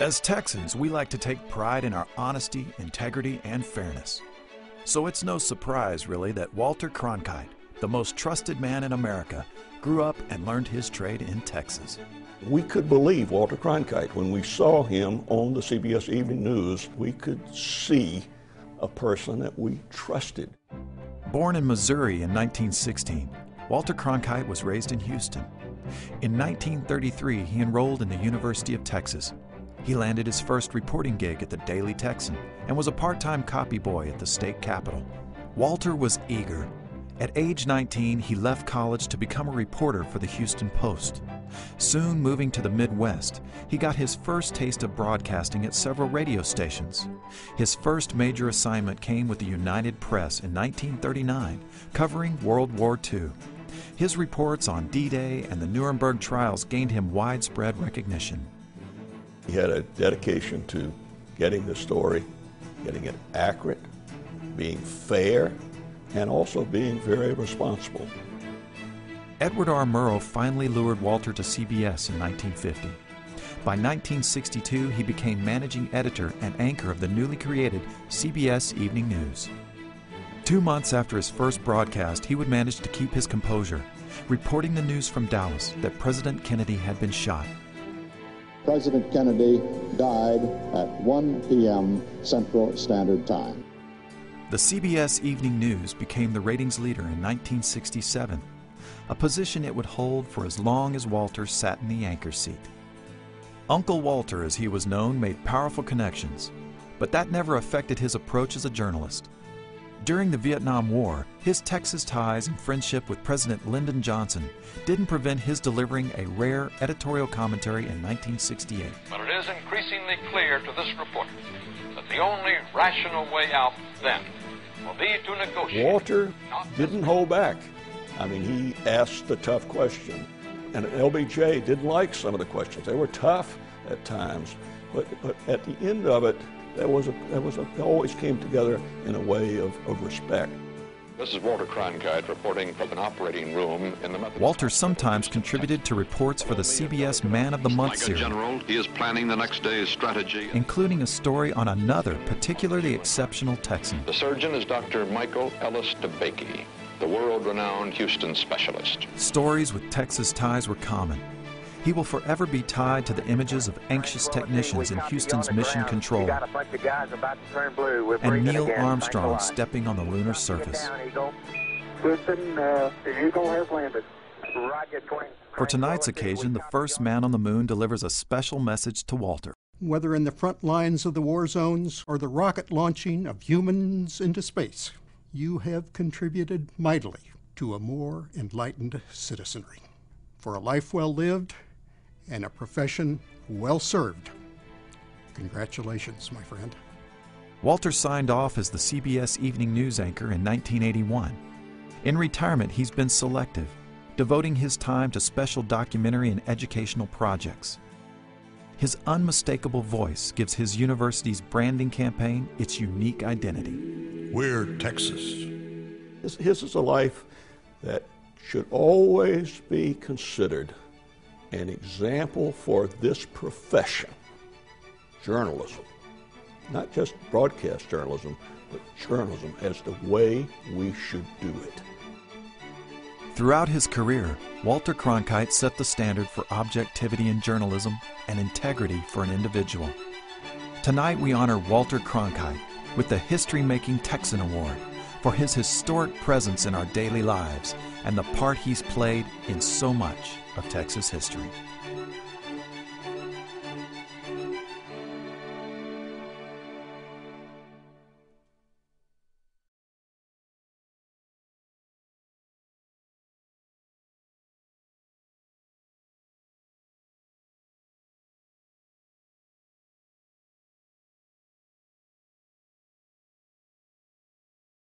As Texans, we like to take pride in our honesty, integrity, and fairness. So it's no surprise, really, that Walter Cronkite, the most trusted man in America, grew up and learned his trade in Texas. We could believe Walter Cronkite. When we saw him on the CBS Evening News, we could see a person that we trusted. Born in Missouri in 1916, Walter Cronkite was raised in Houston. In 1933, he enrolled in the University of Texas. He landed his first reporting gig at the Daily Texan and was a part-time copy boy at the state capitol. Walter was eager. At age 19, he left college to become a reporter for the Houston Post. Soon moving to the Midwest, he got his first taste of broadcasting at several radio stations. His first major assignment came with the United Press in 1939, covering World War II. His reports on D-Day and the Nuremberg trials gained him widespread recognition. He had a dedication to getting the story, getting it accurate, being fair, and also being very responsible. Edward R. Murrow finally lured Walter to CBS in 1950. By 1962, he became managing editor and anchor of the newly created CBS Evening News. 2 months after his first broadcast, he would manage to keep his composure, reporting the news from Dallas that President Kennedy had been shot. President Kennedy died at 1 p.m. Central Standard Time. The CBS Evening News became the ratings leader in 1967, a position it would hold for as long as Walter sat in the anchor seat. Uncle Walter, as he was known, made powerful connections, but that never affected his approach as a journalist. During the Vietnam War, his Texas ties and friendship with President Lyndon Johnson didn't prevent his delivering a rare editorial commentary in 1968. But it is increasingly clear to this reporter that the only rational way out then will be to negotiate. Walter didn't hold back. I mean, he asked the tough question. And LBJ didn't like some of the questions. They were tough at times, but at the end of it, they always came together in a way of respect. This is Walter Cronkite reporting from an operating room in the Methodist. Walter sometimes contributed to reports for the CBS Man of the Month series. Like a general, he is planning the next day's strategy, including a story on another particularly exceptional Texan. The surgeon is Dr. Michael Ellis DeBakey, the world-renowned Houston specialist. Stories with Texas ties were common. He will forever be tied to the images of anxious technicians in Houston's Mission Control and Neil Armstrong stepping on the lunar surface. For tonight's occasion, the first man on the moon delivers a special message to Walter. Whether in the front lines of the war zones or the rocket launching of humans into space, you have contributed mightily to a more enlightened citizenry. For a life well lived and a profession well served. Congratulations, my friend. Walter signed off as the CBS Evening News anchor in 1981. In retirement, he's been selective, devoting his time to special documentary and educational projects. His unmistakable voice gives his university's branding campaign its unique identity. We're Texas. His is a life that should always be considered an example for this profession, journalism. Not just broadcast journalism, but journalism as the way we should do it. Throughout his career, Walter Cronkite set the standard for objectivity in journalism and integrity for an individual. Tonight we honor Walter Cronkite with the History-Making Texan Award for his historic presence in our daily lives and the part he's played in so much of Texas history.